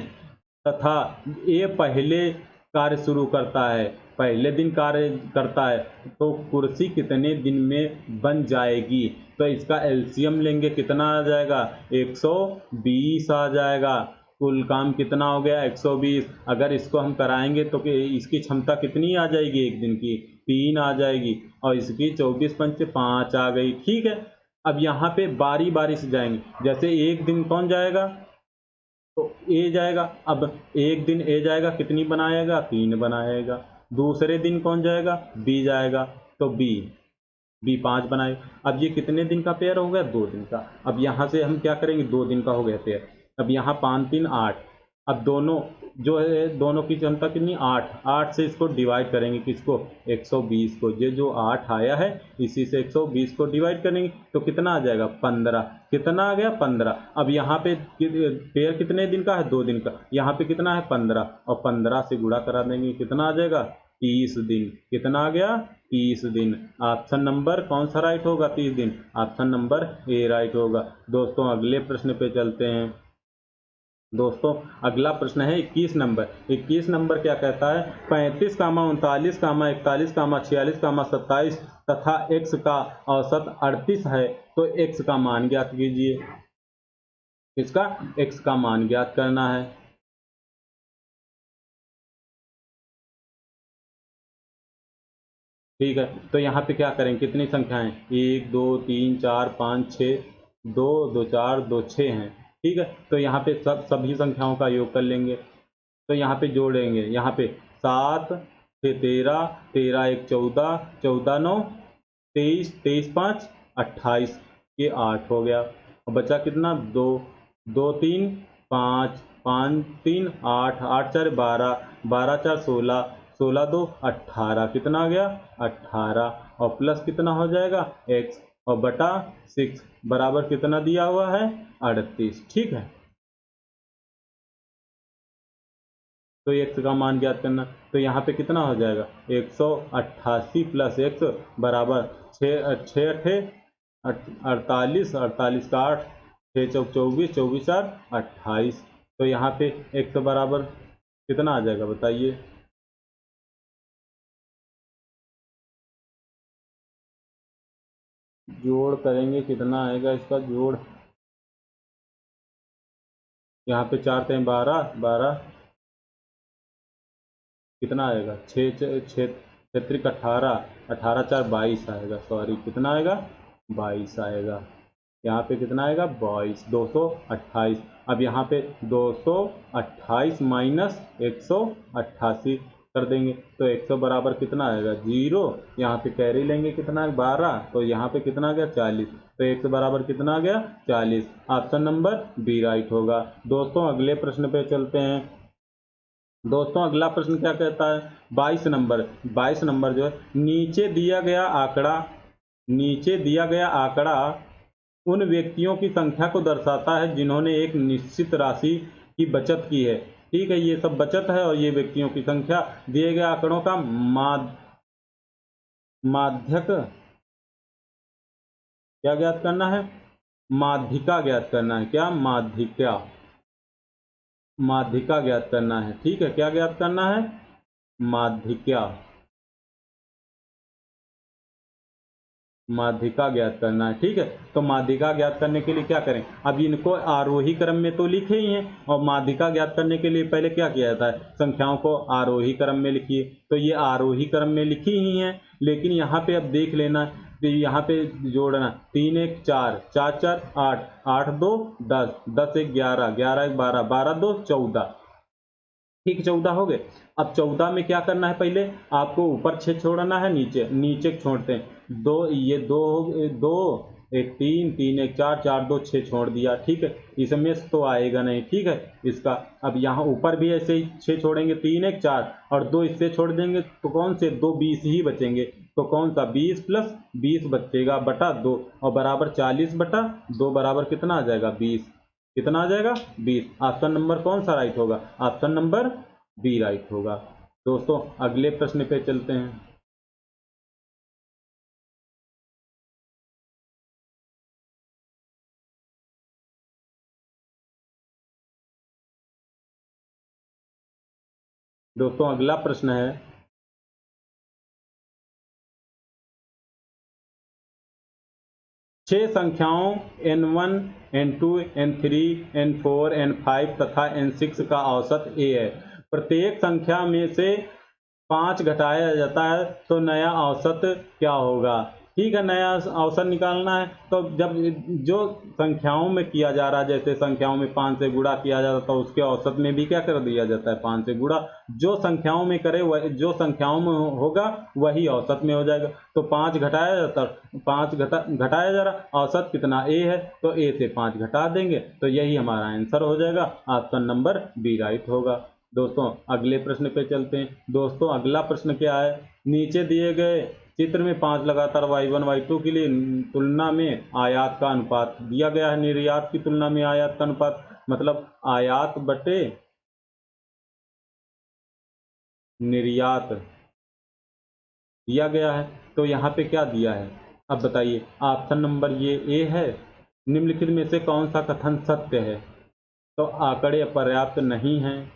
तथा ए पहले कार्य शुरू करता है, पहले दिन कार्य करता है, तो कुर्सी कितने दिन में बन जाएगी? तो इसका एलसीएम लेंगे, कितना आ जाएगा? 120 आ जाएगा। कुल काम कितना हो गया? 120। अगर इसको हम कराएंगे तो इसकी क्षमता कितनी आ जाएगी एक दिन की? 3 आ जाएगी, और इसकी 24 पंचे 5 आ गई, ठीक है। अब यहाँ पे बारी बारी से जाएंगे, जैसे एक दिन कौन जाएगा? तो ए जाएगा। अब एक दिन ए जाएगा, कितनी बनाएगा? 3 बनाएगा। दूसरे दिन कौन जाएगा? बी जाएगा, तो बी 5 बनाए। अब ये कितने दिन का पेयर हो गया? 2 दिन का। अब यहाँ से हम क्या करेंगे? 2 दिन का हो गया पेयर। अब यहाँ 5 3 8। अब दोनों जो है, दोनों की क्षमता कितनी? 8। 8 से इसको डिवाइड करेंगे, किसको? 120 को। ये जो 8 आया है, इसी से 120 को डिवाइड करेंगे, तो कितना आ जाएगा? 15। कितना आ गया? 15। अब यहाँ पे पेयर कितने दिन का है? 2 दिन का। यहाँ पे कितना है? 15, और 15 से गुणा करा देंगे, कितना आ जाएगा? 30 दिन। कितना आ गया? 30 दिन। ऑप्शन नंबर कौन सा राइट होगा? 30 दिन। ऑप्शन नंबर ए राइट होगा। दोस्तों अगले प्रश्न पे चलते हैं। दोस्तों अगला प्रश्न है 21 नंबर। 21 नंबर क्या कहता है? 35, 39, 41, 46, 27 तथा x का औसत 38 है, तो x का मान ज्ञात कीजिए। इसका x का मान ज्ञात करना है। ठीक है, तो यहाँ पे क्या करेंगे? कितनी संख्याएं? 1 2 3 4 5 6, 2 2 4 2 6 हैं, ठीक है। तो यहाँ पे सभी संख्याओं का योग कर लेंगे, तो यहाँ पे जोड़ेंगे। यहाँ पे 7 6 13, 13 1 14, 14 9 23, 23 5 28, ये 8 हो गया। और बचा कितना? 2 2 3 5, 5 3 8, 8 4 12, 12 4 16, 16 2 18, कितना आ गया? 18। और प्लस कितना हो जाएगा? x, और बटा 6 बराबर कितना दिया हुआ है? 38, ठीक है। तो x का मान ज्ञात करना, तो यहाँ पे कितना हो जाएगा? 188 प्लस x बराबर 6 अठे 48, 48 का 8, 6 चौक 24, 24 4 28। तो यहाँ पे x बराबर कितना आ जाएगा बताइए? जोड़ करेंगे, कितना आएगा इसका जोड़? यहाँ पे 4 3 12, 12 कितना आएगा? 6 6 छत्रिक 18, 18 4 22 आएगा, सॉरी कितना आएगा? 22 आएगा। यहाँ पे कितना आएगा 22, 228। अब यहाँ पे 228 माइनस 188 कर देंगे तो 100 बराबर कितना आएगा 0। यहाँ पे कैरी लेंगे कितना 12, तो यहाँ पे कितना आ गया 40, तो 100 बराबर कितना आ गया 40। ऑप्शन नंबर बी राइट होगा। दोस्तों अगले प्रश्न पे चलते हैं। दोस्तों अगला प्रश्न क्या कहता है 22 नंबर जो है, नीचे दिया गया आंकड़ा उन व्यक्तियों की संख्या को दर्शाता है जिन्होंने एक निश्चित राशि की बचत की है। ठीक है, ये सब बचत है और ये व्यक्तियों की संख्या। दिए गए आंकड़ों का माध्यक क्या ज्ञात करना है, माध्यिका ज्ञात करना है। क्या माध्यिका ज्ञात करना है। ठीक है, क्या ज्ञात करना है माध्यिका ज्ञात करना है। ठीक है, तो माध्यिका ज्ञात करने के लिए क्या करें, अब इनको आरोही क्रम में तो लिखे ही हैं और माध्यिका ज्ञात करने के लिए पहले क्या किया जाता है, संख्याओं को आरोही क्रम में लिखिए। तो ये आरोही क्रम में लिखी ही हैं, लेकिन यहाँ पे अब देख लेना, तो यहाँ पे जोड़ना 3 1 4, 4 4 8, 8 2 10, 10 1 11, 11 1 12, 12 2 14। ठीक, 14 हो गए। अब 14 में क्या करना है, पहले आपको ऊपर 6 छोड़ना है, नीचे नीचे छोड़ते हैं दो, ये दो दो, एक 3 3 1 4, 4 2 6 छोड़ दिया। ठीक है, इसमें से तो आएगा नहीं। ठीक है, इसका अब यहाँ ऊपर भी ऐसे ही 6 छोड़ेंगे, 3 1 4 और 2 इससे छोड़ देंगे तो कौन से 2, 20 ही बचेंगे। तो कौन सा 20 प्लस 20 बचेगा बटा 2 और बराबर 40 बटा 2 बराबर कितना आ जाएगा 20। कितना आ जाएगा 20। ऑप्शन नंबर कौन सा राइट होगा, ऑप्शन नंबर बी राइट होगा। दोस्तों अगले प्रश्न पे चलते हैं। दोस्तों अगला प्रश्न है, 6 संख्याओं n1 n2 n3 n4 n5 तथा n6 का औसत a है। प्रत्येक संख्या में से 5 घटाया जाता है तो नया औसत क्या होगा। ठीक है, नया औसत निकालना है तो जब जो संख्याओं में किया जा रहा है, जैसे संख्याओं में 5 से गुणा किया जाता है तो उसके औसत में भी क्या कर दिया जाता है 5 से गुणा। जो संख्याओं में करे वह, जो संख्याओं में होगा वही औसत में हो जाएगा। तो 5 घटाया जाता, 5 घटाया जा रहा, औसत कितना a है तो a से 5 घटा देंगे तो यही हमारा आंसर हो जाएगा। ऑप्शन नंबर बी राइट होगा। दोस्तों अगले प्रश्न पे चलते हैं। दोस्तों अगला प्रश्न क्या है, नीचे दिए गए चित्र में 5 लगातार y1 y2 के लिए तुलना में आयात का अनुपात दिया गया है। निर्यात की तुलना में आयात का अनुपात मतलब आयात बटे निर्यात दिया गया है। तो यहाँ पे क्या दिया है, अब बताइए। ऑप्शन नंबर ये ए है, निम्नलिखित में से कौन सा कथन सत्य है। तो आंकड़े पर्याप्त नहीं हैं,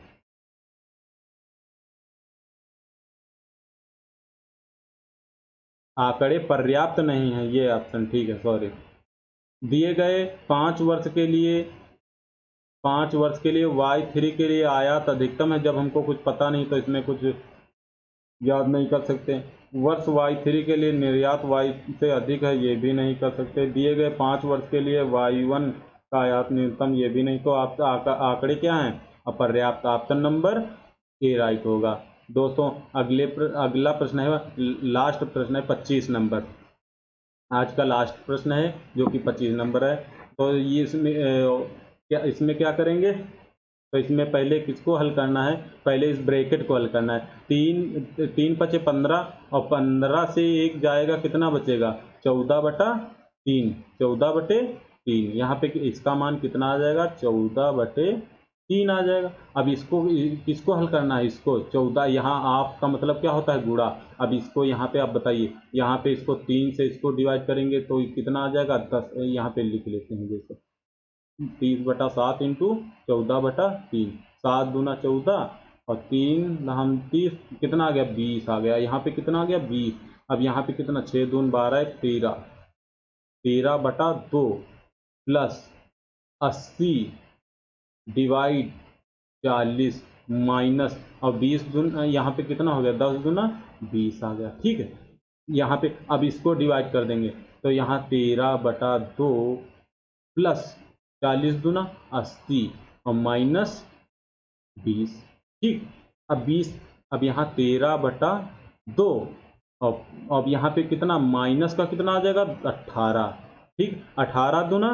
आंकड़े पर्याप्त नहीं है, ये ऑप्शन ठीक है, सॉरी। दिए गए 5 वर्ष के लिए y3 के लिए आयात अधिकतम है। जब हमको कुछ पता नहीं तो इसमें कुछ याद नहीं कर सकते। वर्ष y3 के लिए निर्यात y से अधिक है, ये भी नहीं कर सकते। दिए गए 5 वर्ष के लिए y1 का आयात न्यूनतम, ये भी नहीं। तो आप आंकड़े क्या हैं, अपर्याप्त। ऑप्शन नंबर ए राइट होगा। दोस्तों अगला प्रश्न है, लास्ट प्रश्न है 25 नंबर, आज का लास्ट प्रश्न है जो कि 25 नंबर है। तो ये इसमें क्या करेंगे, तो इसमें पहले किसको हल करना है, पहले इस ब्रैकेट को हल करना है। 3 5 15 और 15 से 1 जाएगा, कितना बचेगा 14/3, 14/3। यहाँ पे इसका मान कितना आ जाएगा 14/3 आ जाएगा। अब इसको किसको हल करना है, इसको 14, यहाँ आपका मतलब क्या होता है गुणा। अब इसको यहाँ पे आप बताइए, यहाँ पे इसको 3 से इसको डिवाइड करेंगे तो कितना आ जाएगा 10। यहाँ पे लिख लेते हैं जैसे 30/7 इंटू 14/3, 7 दूना 14 और 3 हम 30, कितना आ गया 20 आ गया। यहाँ पे कितना आ गया 20। अब यहाँ पे कितना 6 दून 12 13, 13/2 प्लस 80 डिवाइड 40 माइनस और 20 दून, यहाँ पे कितना हो गया 10 दूना 20 आ गया। ठीक है, यहाँ पे अब इसको डिवाइड कर देंगे तो यहाँ 13/2 प्लस 40 दूना 80 और माइनस 20। ठीक, अब 20, अब यहाँ 13/2 और अब यहाँ पे कितना माइनस का कितना आ जाएगा 18। ठीक, 18 दूना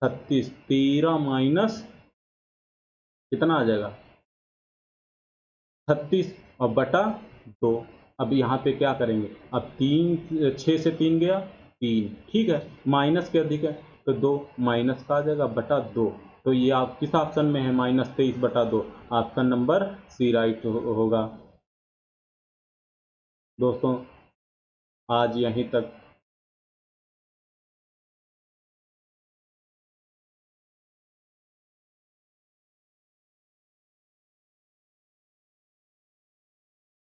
36, 13 माइनस कितना आ जाएगा 36 और बटा 2। अब यहाँ पे क्या करेंगे, अब 6 से 3 गया 3। ठीक है, माइनस के अधिक है तो 2 माइनस का आ जाएगा बटा 2। तो ये आप किस ऑप्शन में है, -23/2। ऑप्शन नंबर सी राइट होगा। दोस्तों आज यहीं तक